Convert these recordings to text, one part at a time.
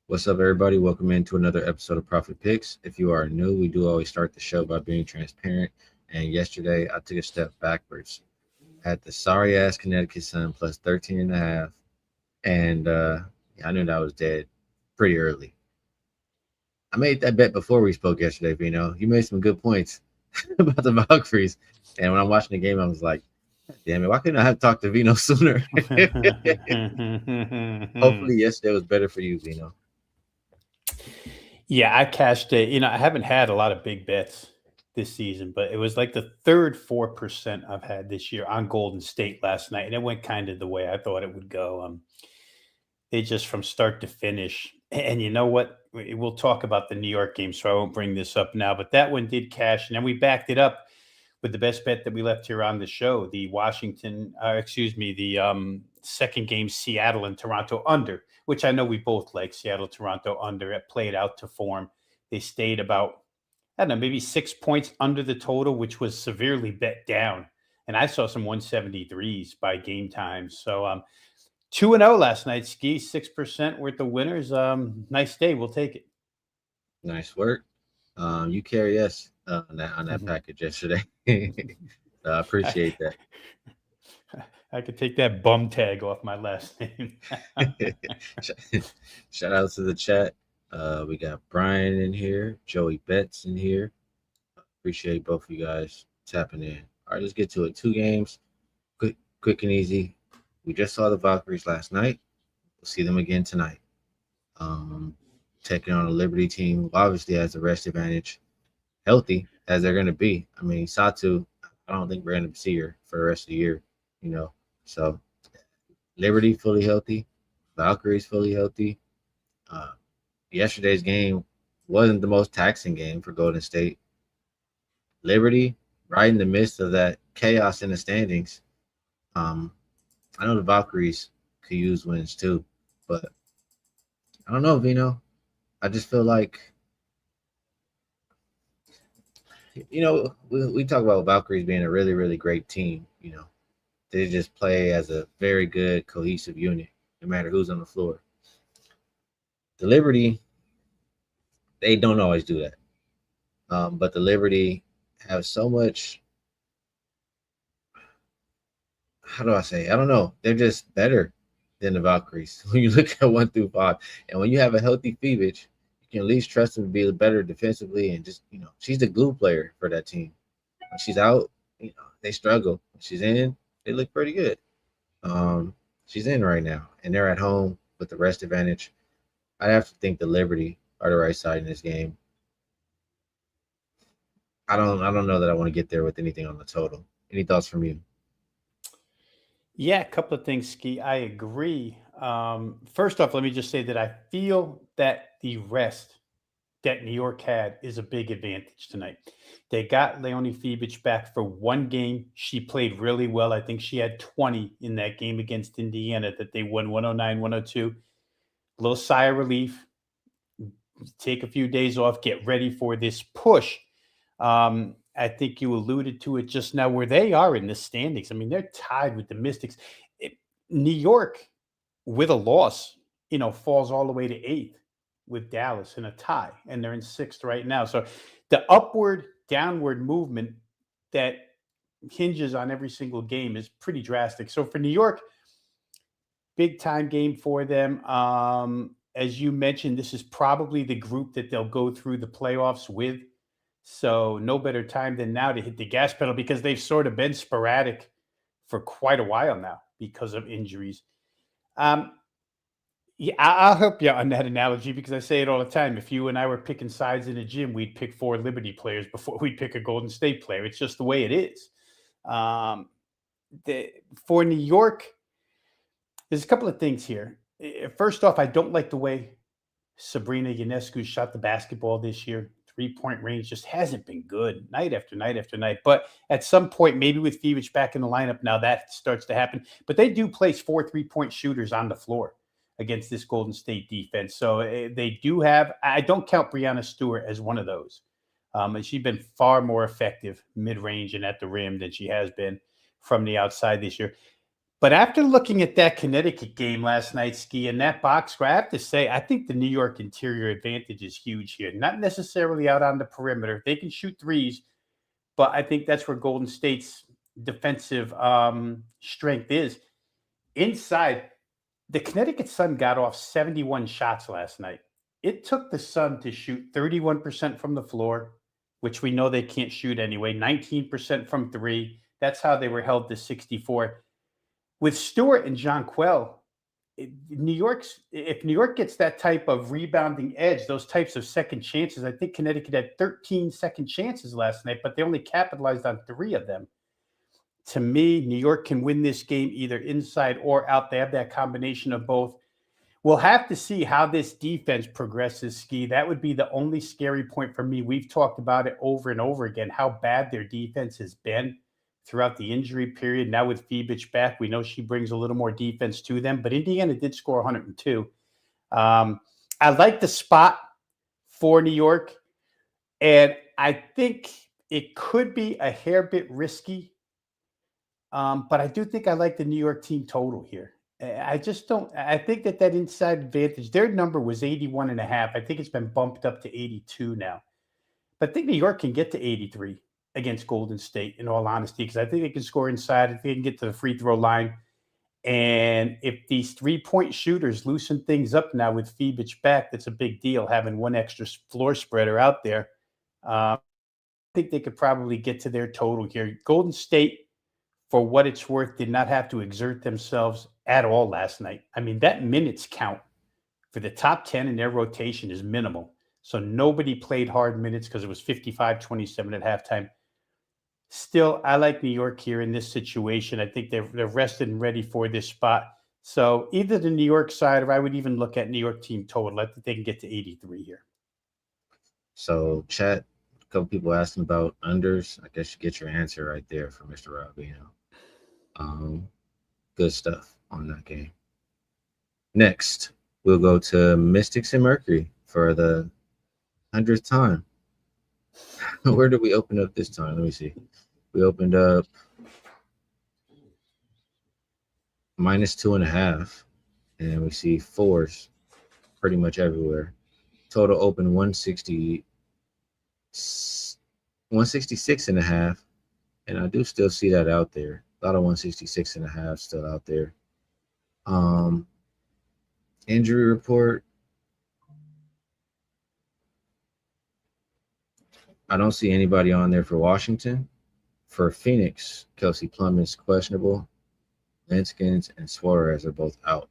What's up, everybody? Welcome into another episode of Profit Picks. If you are new, we do always start the show by being transparent. And yesterday, I took a step backwards. I had the sorry ass Connecticut Sun plus 13 and a half. And I knew that was dead pretty early. I made that bet before we spoke yesterday, Vino. You made some good points about the Valkyries. And when I'm watching the game, I was like, damn it, why couldn't I have talked to Vino sooner? Hopefully, yesterday was better for you, Vino. Yeah, I cashed it. I haven't had a lot of big bets this season, but it was like the third 4% I've had this year on Golden State last night, and it went kind of the way I thought it would go. They just from start to finish. And you know what? We'll talk about the New York game, so I won't bring this up now. But that one did cash, and then we backed it up with the best bet that we left here on the show, the second game, Seattle and Toronto under, which I know we both like. Seattle, Toronto under. It played out to form. They stayed about, I don't know, maybe 6 points under the total, which was severely bet down. And I saw some 173s by game time. So 2-0 last night. Skee 6% worth the winners. Nice day. We'll take it. Nice work. You carry us on that package yesterday. So I appreciate that. I could take that bum tag off my last name. Shout out to the chat. We got Brian in here, Joey Betts in here. Appreciate both of you guys tapping in. All right, let's get to it. 2 games, quick and easy. We just saw the Valkyries last night. We'll see them again tonight. Taking on a Liberty team who obviously has the rest advantage, healthy as they're going to be. I mean, Satu, I don't think we're going to see her for the rest of the year, So Liberty fully healthy, Valkyries fully healthy. Yesterday's game wasn't the most taxing game for Golden State. Liberty, right in the midst of that chaos in the standings. I know the Valkyries could use wins too, but I don't know, Vino. I just feel like, we talk about Valkyries being a really, really great team. They just play as a very good, cohesive unit, no matter who's on the floor. The Liberty, they don't always do that. But the Liberty have so much, how do I say? I don't know. They're just better than the Valkyries when you look at 1 through 5. And when you have a healthy Phoebich, you can at least trust them to be better defensively and just, she's the glue player for that team. When she's out, they struggle. When she's in, they look pretty good. She's in right now, and they're at home with the rest advantage. I have to think the Liberty are the right side in this game. I don't know that I want to get there with anything on the total. Any thoughts from you? Yeah, a couple of things, Ski. I agree. First off, let me just say that I feel that the rest that New York had is a big advantage tonight. They got Leonie Phoebich back for 1 game. She played really well. I think she had 20 in that game against Indiana that they won 109-102. A little sigh of relief. Take a few days off, get ready for this push. I think you alluded to it just now where they are in the standings. I mean, they're tied with the Mystics. New York, with a loss, falls all the way to 8th with Dallas in a tie, and they're in 6th right now. So the downward movement that hinges on every single game is pretty drastic. So for New York, big time game for them. As you mentioned, this is probably the group that they'll go through the playoffs with. So no better time than now to hit the gas pedal because they've sort of been sporadic for quite a while now because of injuries. Yeah, I'll help you on that analogy because I say it all the time. If you and I were picking sides in a gym, we'd pick 4 Liberty players before we'd pick a Golden State player. It's just the way it is. For New York, there's a couple of things here. First off, I don't like the way Sabrina Ionescu shot the basketball this year. 3-point range just hasn't been good night after night after night. But at some point, maybe with Phoebich back in the lineup now, that starts to happen. But they do place 4 3-point shooters on the floor against this Golden State defense. So they do have, I don't count Breanna Stewart as one of those. And she's been far more effective mid-range and at the rim than she has been from the outside this year. But after looking at that Connecticut game last night, Ski, and that box score, I have to say, I think the New York interior advantage is huge here. Not necessarily out on the perimeter. They can shoot threes, but I think that's where Golden State's defensive strength is. Inside, the Connecticut Sun got off 71 shots last night. It took the Sun to shoot 31% from the floor, which we know they can't shoot anyway, 19% from three. That's how they were held to 64. With Stewart and Jonquel, New York's if New York gets that type of rebounding edge, those types of second chances, I think Connecticut had 13 second chances last night, but they only capitalized on three of them. To me, New York can win this game either inside or out. They have that combination of both. We'll have to see how this defense progresses, Ski. That would be the only scary point for me. We've talked about it over and over again, how bad their defense has been throughout the injury period. Now with Phoebich back, we know she brings a little more defense to them, but Indiana did score 102. I like the spot for New York, and I think it could be a hair bit risky, but I do think I like the New York team total here. I just don't. I think that inside advantage, their number was 81 and a half. I think it's been bumped up to 82 now. But I think New York can get to 83 against Golden State, in all honesty, because I think they can score inside. If they can get to the free throw line. And if these 3-point shooters loosen things up now with Phoebich back, that's a big deal, having one extra floor spreader out there. I think they could probably get to their total here. Golden State, for what it's worth, did not have to exert themselves at all last night. I mean, that minutes count for the top 10 in their rotation is minimal. So nobody played hard minutes because it was 55-27 at halftime. Still, I like New York here in this situation. I think they're rested and ready for this spot. So either the New York side, or I would even look at New York team total. I think they can get to 83 here. So, chat, a couple people asking about unders. I guess you get your answer right there from Mr. Rob Veno. Good stuff on that game. Next, we'll go to Mystics and Mercury for the 100th time. Where did we open up this time? Let me see. We opened up -2.5, and we see fours pretty much everywhere. Total open 166.5, and I do still see that out there. A lot of 166.5 still out there. Injury report. I don't see anybody on there for Washington. For Phoenix, Kelsey Plum is questionable. Linskins and Suarez are both out.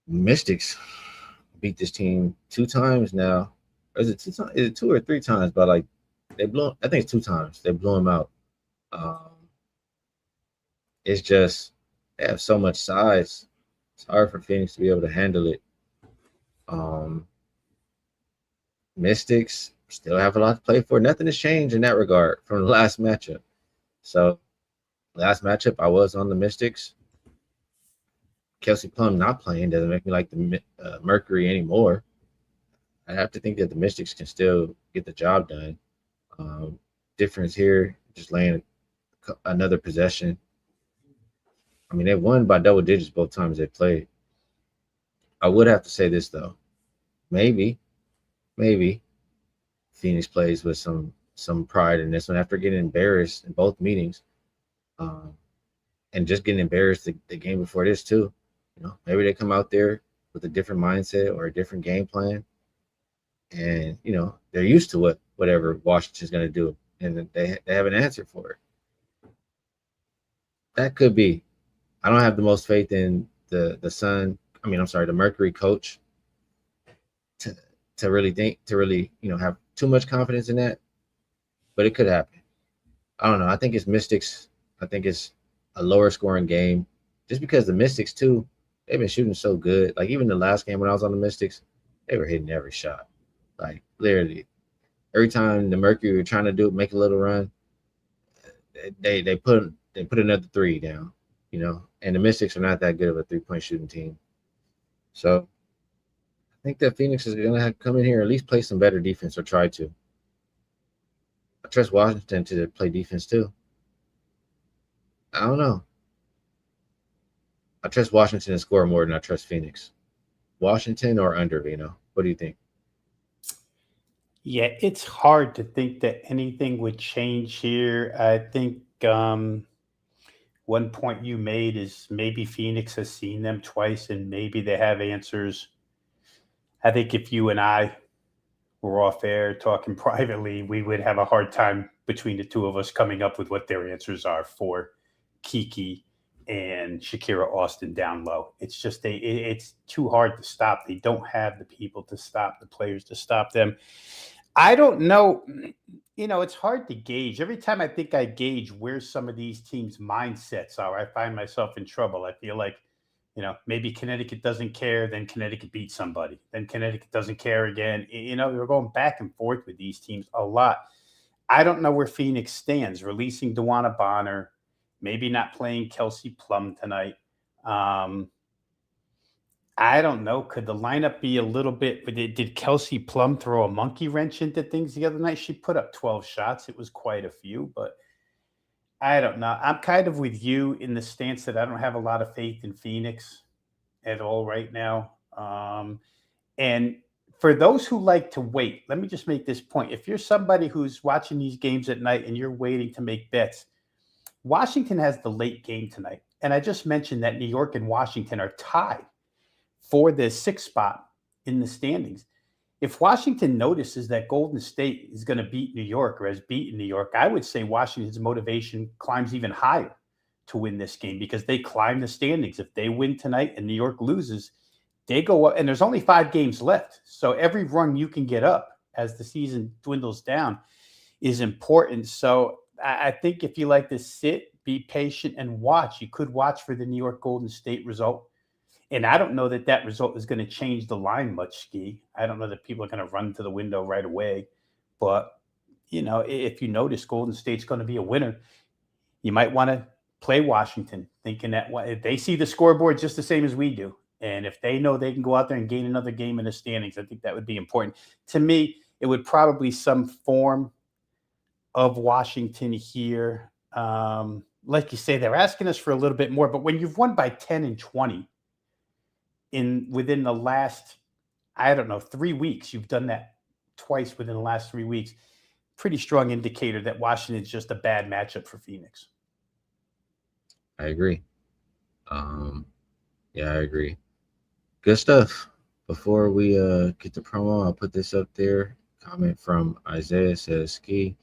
Mystics beat this team 2 times now. Or is it 2 times? Is it 2 or 3 times? But like they blew. I think it's 2 times. They blew them out. It's just they have so much size. It's hard for Phoenix to be able to handle it. Mystics still have a lot to play for. Nothing has changed in that regard from the last matchup. So, last matchup, I was on the Mystics. Kelsey Plum not playing doesn't make me like the Mercury anymore. I have to think that the Mystics can still get the job done. Difference here, just laying another possession. I mean, they won by double digits both times they played. I would have to say this, though. Maybe Phoenix plays with some pride in this one after getting embarrassed in both meetings, and just getting embarrassed the game before this too. You know, maybe they come out there with a different mindset or a different game plan, and you know they're used to whatever Washington's going to do, and they have an answer for it. That could be. I don't have the most faith in the Mercury coach to really have too much confidence in that, but it could happen. I don't know. I think it's Mystics. I think it's a lower scoring game, just because the Mystics too, they've been shooting so good. Like even the last game when I was on the Mystics, they were hitting every shot. Like literally, every time the Mercury were trying to make a little run, they put another 3 down. You know, and the Mystics are not that good of a 3-point shooting team. So I think that Phoenix is going to have to come in here and at least play some better defense or try to. I trust Washington to play defense too. I don't know. I trust Washington to score more than I trust Phoenix. Washington or under, Vino? What do you think? Yeah, it's hard to think that anything would change here. I think one point you made is maybe Phoenix has seen them twice and maybe they have answers. I think if you and I were off air talking privately, we would have a hard time between the two of us coming up with what their answers are for Kiki and Shakira Austin down low. It's just it's too hard to stop. They don't have the people to stop the players to stop them. I don't know. It's hard to gauge. Every time I think I gauge where some of these teams' mindsets are, I find myself in trouble. I feel like, maybe Connecticut doesn't care, then Connecticut beats somebody. Then Connecticut doesn't care again. We're going back and forth with these teams a lot. I don't know where Phoenix stands, releasing Dewana Bonner, maybe not playing Kelsey Plum tonight. Um, I don't know. Could the lineup be a little bit? But did Kelsey Plum throw a monkey wrench into things the other night? She put up 12 shots. It was quite a few, but I don't know. I'm kind of with you in the stance that I don't have a lot of faith in Phoenix at all right now. And for those who like to wait, let me just make this point. If you're somebody who's watching these games at night and you're waiting to make bets, Washington has the late game tonight. And I just mentioned that New York and Washington are tied for the sixth spot in the standings. If Washington notices that Golden State is going to beat New York or has beaten New York, I would say Washington's motivation climbs even higher to win this game because they climb the standings. If they win tonight and New York loses, they go up, and there's only 5 games left. So every run you can get up as the season dwindles down is important. So I think if you like to sit, be patient, and watch, you could watch for the New York Golden State result. And I don't know that that result is going to change the line much, Skee. I don't know that people are going to run to the window right away. But, if you notice Golden State's going to be a winner, you might want to play Washington, thinking that if they see the scoreboard just the same as we do, and if they know they can go out there and gain another game in the standings, I think that would be important. To me, it would probably some form of Washington here. Like you say, they're asking us for a little bit more, but when you've won by 10 and 20 within the last, I don't know, 3 weeks, you've done that twice within the last 3 weeks. Pretty strong indicator that Washington's just a bad matchup for Phoenix. I agree. Um, yeah, I agree. Good stuff. Before we get the promo, I'll put this up there. Comment from Isaiah says, Skee,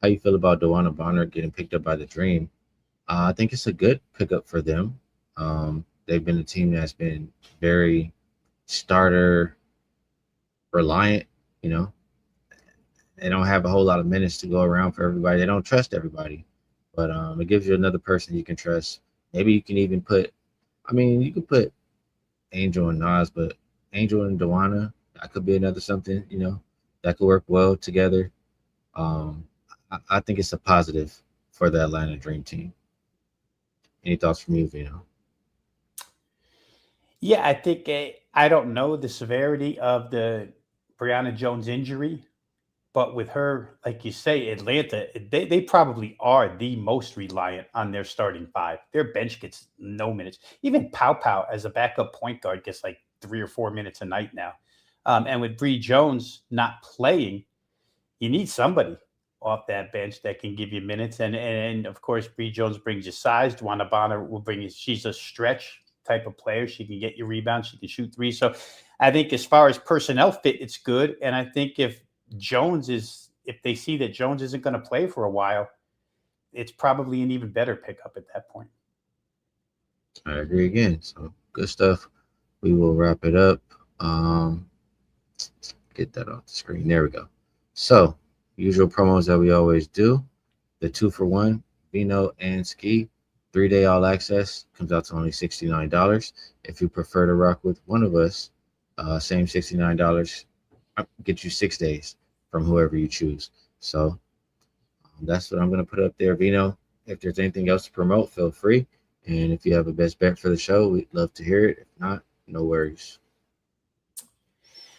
how you feel about Dewana Bonner getting picked up by the Dream? I think it's a good pickup for them. They've been a team that's been very starter reliant. You know, they don't have a whole lot of minutes to go around for everybody. They don't trust everybody, but it gives you another person you can trust. Maybe you can even put. I mean, you could put Angel and Nas, but Angel and Dewana, that could be another something. That could work well together. Um, I think it's a positive for the Atlanta Dream Team. Any thoughts from you, Vino? Yeah, I think I don't know the severity of the Brianna Jones injury, but with her, like you say, Atlanta, they probably are the most reliant on their starting five. Their bench gets no minutes. Even Pow Pow as a backup point guard gets like 3 or 4 minutes a night now. And with Bree Jones not playing, you need somebody off that bench that can give you minutes. And of course, Bree Jones brings you size. Dwana Bonner will bring you. She's a stretch type of player. She can get you rebounds. She can shoot three. So I think as far as personnel fit, it's good. And I think if they see that Jones isn't going to play for a while, it's probably an even better pickup at that point. I agree again. So good stuff. We will wrap it up. Um, get that off the screen. There we go. So, usual promos that we always do. The 2-for-1, Vino and Skee. 3-day all access comes out to only $69. If you prefer to rock with one of us, same $69 get you 6 days from whoever you choose. So that's what I'm going to put up there, Vino. If there's anything else to promote, feel free. And if you have a best bet for the show, we'd love to hear it. If not, no worries.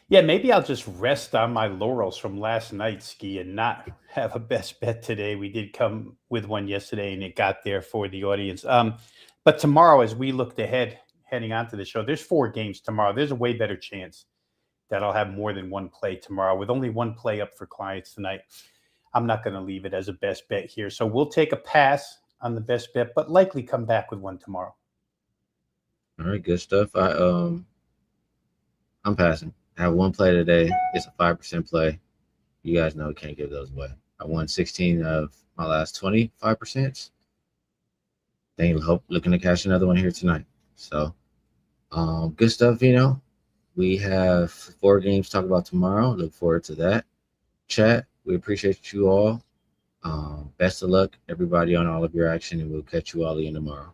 Yeah, maybe I'll just rest on my laurels from last night, Skee, and not have a best bet today. We did come with one yesterday, and it got there for the audience. But tomorrow, as we looked ahead, heading onto the show, there's 4 games tomorrow. There's a way better chance that I'll have more than one play tomorrow. With only one play up for clients tonight, I'm not going to leave it as a best bet here. So we'll take a pass on the best bet, but likely come back with one tomorrow. All right, good stuff. I'm passing. I have one play today. It's a 5% play. You guys know we can't give those away. I won 16 of my last 25%. Looking to cash another one here tonight. So, good stuff, Vino. We have 4 games to talk about tomorrow. Look forward to that. Chat, we appreciate you all. Best of luck, everybody, on all of your action, and we'll catch you all again tomorrow.